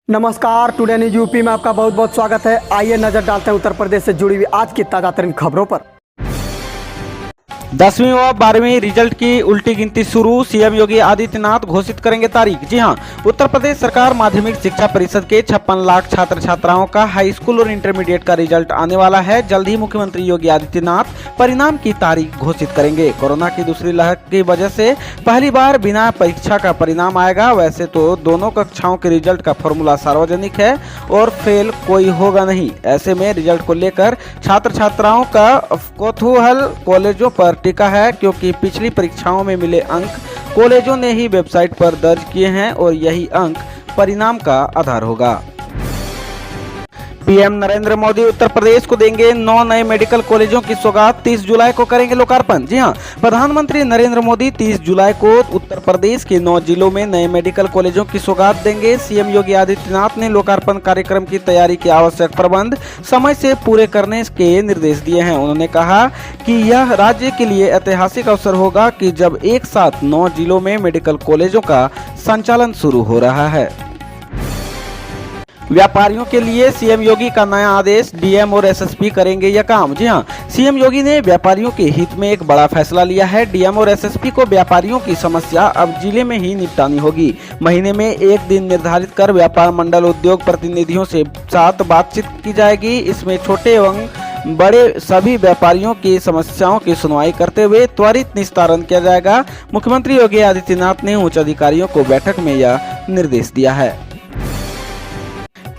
नमस्कार, today news UP में आपका बहुत बहुत स्वागत है। आइए नजर डालते हैं उत्तर प्रदेश से जुड़ी हुई आज की ताजा तरीन खबरों पर। 10वीं व 12वीं रिजल्ट की उल्टी गिनती शुरू, सीएम योगी आदित्यनाथ घोषित करेंगे तारीख। जी हां, उत्तर प्रदेश सरकार माध्यमिक शिक्षा परिषद के 56 लाख छात्र छात्राओं का हाई स्कूल और इंटरमीडिएट का रिजल्ट आने वाला है। जल्द ही मुख्यमंत्री योगी आदित्यनाथ परिणाम की तारीख घोषित करेंगे। कोरोना की दूसरी लहर की वजह से पहली बार बिना परीक्षा का परिणाम आएगा। वैसे तो दोनों कक्षाओं के रिजल्ट का फॉर्मूला सार्वजनिक है और फेल कोई होगा नहीं। ऐसे में रिजल्ट को लेकर छात्र छात्राओं का कौतूहल कॉलेजों पर टिका है, क्योंकि पिछली परीक्षाओं में मिले अंक कॉलेजों ने ही वेबसाइट पर दर्ज किए हैं और यही अंक परिणाम का आधार होगा। पीएम नरेंद्र मोदी उत्तर प्रदेश को देंगे 9 नए मेडिकल कॉलेजों की सौगात, 30 जुलाई को करेंगे लोकार्पण। जी हां, प्रधानमंत्री नरेंद्र मोदी 30 जुलाई को उत्तर प्रदेश के 9 जिलों में नए मेडिकल कॉलेजों की सौगात देंगे। सीएम योगी आदित्यनाथ ने लोकार्पण कार्यक्रम की तैयारी के आवश्यक प्रबंध समय से पूरे करने के निर्देश दिए हैं। उन्होंने कहा कि यह राज्य के लिए ऐतिहासिक अवसर होगा कि जब एक साथ 9 जिलों में मेडिकल कॉलेजों का संचालन शुरू हो रहा है। व्यापारियों के लिए सीएम योगी का नया आदेश, डीएम और एसएसपी करेंगे यह काम। जी हां, सीएम योगी ने व्यापारियों के हित में एक बड़ा फैसला लिया है। डीएम और एसएसपी को व्यापारियों की समस्या अब जिले में ही निपटानी होगी। महीने में एक दिन निर्धारित कर व्यापार मंडल उद्योग प्रतिनिधियों से साथ बातचीत की जाएगी। इसमें छोटे एवं बड़े सभी व्यापारियों की समस्याओं की सुनवाई करते हुए त्वरित निस्तारण किया जाएगा। मुख्यमंत्री योगी आदित्यनाथ ने उच्च अधिकारियों को बैठक में यह निर्देश दिया है।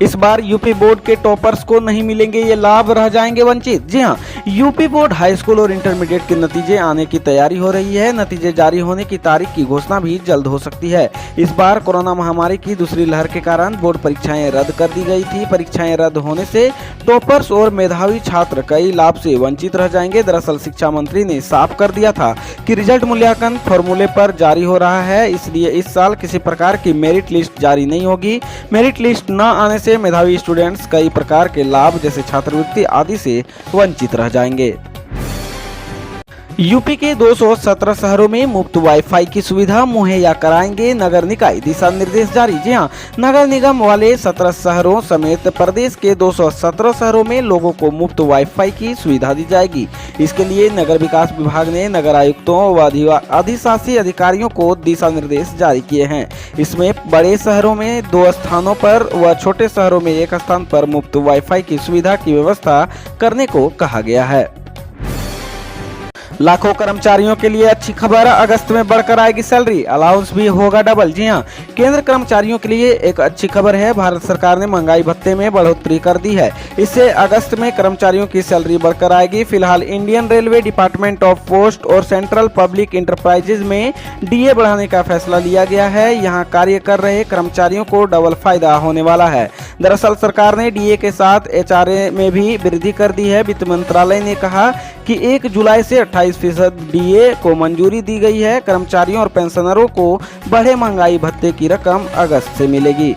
इस बार यूपी बोर्ड के टॉपर्स को नहीं मिलेंगे ये लाभ, रह जाएंगे वंचित। जी हां, यूपी बोर्ड हाई स्कूल और इंटरमीडिएट के नतीजे आने की तैयारी हो रही है। नतीजे जारी होने की तारीख की घोषणा भी जल्द हो सकती है। इस बार कोरोना महामारी की दूसरी लहर के कारण बोर्ड परीक्षाएं रद्द कर दी गई थी। परीक्षाएं रद्द होने से टॉपर्स और मेधावी छात्र कई लाभ से वंचित रह जाएंगे। दरअसल शिक्षा मंत्री ने साफ कर दिया था कि रिजल्ट मूल्यांकन फॉर्मूले पर जारी हो रहा है, इसलिए इस साल किसी प्रकार की मेरिट लिस्ट जारी नहीं होगी। मेरिट लिस्ट न आने से मेधावी स्टूडेंट्स कई प्रकार के लाभ जैसे छात्रवृत्ति आदि से वंचित रह जाएंगे। यूपी के 217 शहरों में मुफ्त वाईफाई की सुविधा मुहैया कराएंगे नगर निकाय, दिशा निर्देश जारी। जी हां, नगर निगम वाले 17 शहरों समेत प्रदेश के 217 शहरों में लोगों को मुफ्त वाईफाई की सुविधा दी जाएगी। इसके लिए नगर विकास विभाग ने नगर आयुक्तों व अधिशासी अधिकारियों को दिशा निर्देश जारी किए हैं। इसमें बड़े शहरों में 2 स्थानों पर व छोटे शहरों में 1 स्थान पर मुफ्त वाईफाई की सुविधा की व्यवस्था करने को कहा गया है। लाखों कर्मचारियों के लिए अच्छी खबर, अगस्त में बढ़कर आएगी सैलरी, अलाउंस भी होगा डबल। जी हां, केंद्र कर्मचारियों के लिए एक अच्छी खबर है। भारत सरकार ने महंगाई भत्ते में बढ़ोतरी कर दी है। इससे अगस्त में कर्मचारियों की सैलरी बढ़कर आएगी। फिलहाल Indian railway, department of post और सेंट्रल पब्लिक इंटरप्राइजेज में डीए बढ़ाने का फैसला लिया गया है। यहाँ कार्य कर रहे कर्मचारियों को डबल फायदा होने वाला है। दरअसल सरकार ने डीए के साथ एचआरए में भी वृद्धि कर दी है। वित्त मंत्रालय ने कहा कि 1 जुलाई से 28% डीए को मंजूरी दी गई है। कर्मचारियों और पेंशनरों को बढ़े महंगाई भत्ते की रकम अगस्त से मिलेगी।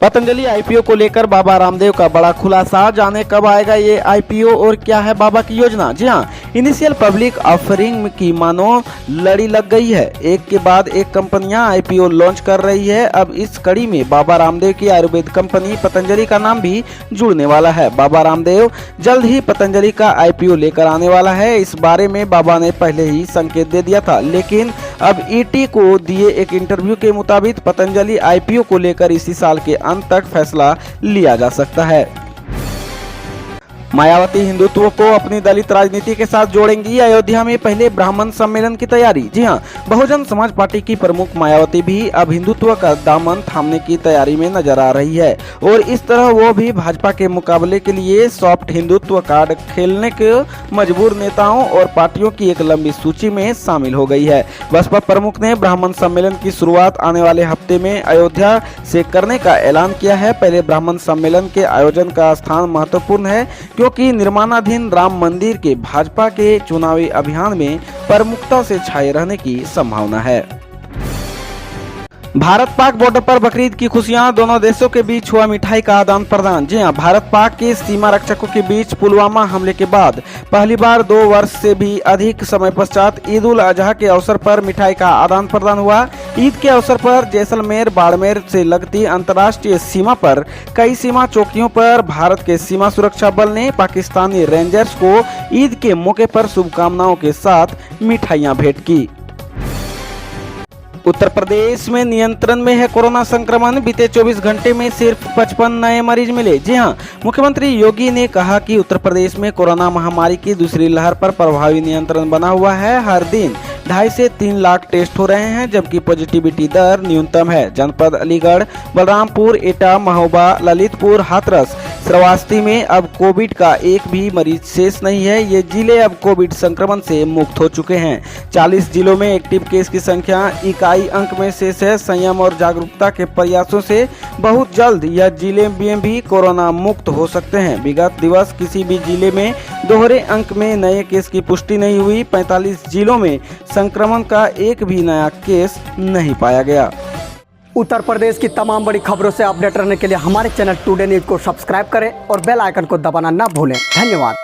पतंजलि आईपीओ को लेकर बाबा रामदेव का बड़ा खुलासा, जाने कब आएगा ये आईपीओ और क्या है बाबा की योजना। जी हां, इनिशियल पब्लिक ऑफरिंग की मानो लड़ी लग गई है। एक के बाद एक कंपनियां आईपीओ लॉन्च कर रही है। अब इस कड़ी में बाबा रामदेव की आयुर्वेद कंपनी पतंजलि का नाम भी जुड़ने वाला है। बाबा रामदेव जल्द ही पतंजलि का आईपीओ लेकर आने वाला है। इस बारे में बाबा ने पहले ही संकेत दे दिया था, लेकिन अब ईटी को दिए एक इंटरव्यू के मुताबिक पतंजलि आईपीओ को लेकर इसी साल के अंत तक फैसला लिया जा सकता है। मायावती हिंदुत्व को अपनी दलित राजनीति के साथ जोड़ेंगी, अयोध्या में पहले ब्राह्मण सम्मेलन की तैयारी। जी हां, बहुजन समाज पार्टी की प्रमुख मायावती भी अब हिंदुत्व का दामन थामने की तैयारी में नजर आ रही है और इस तरह वो भी भाजपा के मुकाबले के लिए सॉफ्ट हिंदुत्व कार्ड खेलने के मजबूर नेताओं और पार्टियों की एक लंबी सूची में शामिल हो गई है। बसपा प्रमुख ने ब्राह्मण सम्मेलन की शुरुआत आने वाले हफ्ते में अयोध्या से करने का ऐलान किया है। पहले ब्राह्मण सम्मेलन के आयोजन का स्थान महत्वपूर्ण है, क्योंकि निर्माणाधीन राम मंदिर के भाजपा के चुनावी अभियान में प्रमुखता से छाए रहने की संभावना है। भारत पाक बॉर्डर पर बकरीद की खुशियां, दोनों देशों के बीच हुआ मिठाई का आदान प्रदान। जी हां, भारत पाक के सीमा रक्षकों के बीच पुलवामा हमले के बाद पहली बार 2 वर्ष से भी अधिक समय पश्चात ईद उल अजहा के अवसर पर मिठाई का आदान प्रदान हुआ। ईद के अवसर पर जैसलमेर बाड़मेर से लगती अंतर्राष्ट्रीय सीमा पर कई सीमा चौकियों पर भारत के सीमा सुरक्षा बल ने पाकिस्तानी रेंजर्स को ईद के मौके पर शुभकामनाओं के साथ मिठाइयां भेंट की। उत्तर प्रदेश में नियंत्रण में है कोरोना संक्रमण, बीते 24 घंटे में सिर्फ 55 नए मरीज मिले। जी हां, मुख्यमंत्री योगी ने कहा कि उत्तर प्रदेश में कोरोना महामारी की दूसरी लहर पर प्रभावी नियंत्रण बना हुआ है। हर दिन 2.5 से 3 लाख टेस्ट हो रहे हैं, जबकि पॉजिटिविटी दर न्यूनतम है। जनपद अलीगढ़, बलरामपुर, एटा, महोबा, ललितपुर, हाथरस, श्रावस्ती में अब कोविड का एक भी मरीज शेष नहीं है। ये जिले अब कोविड संक्रमण से मुक्त हो चुके हैं। 40 जिलों में एक्टिव केस की संख्या इकाई अंक में शेष है। संयम और जागरूकता के प्रयासों से बहुत जल्द यह जिले में भी कोरोना मुक्त हो सकते हैं। विगत दिवस किसी भी जिले में दोहरे अंक में नए केस की पुष्टि नहीं हुई। 45 जिलों में संक्रमण का एक भी नया केस नहीं पाया गया। उत्तर प्रदेश की तमाम बड़ी खबरों से अपडेट रहने के लिए हमारे चैनल टुडे न्यूज को सब्सक्राइब करें और बेल आइकन को दबाना ना भूलें। धन्यवाद।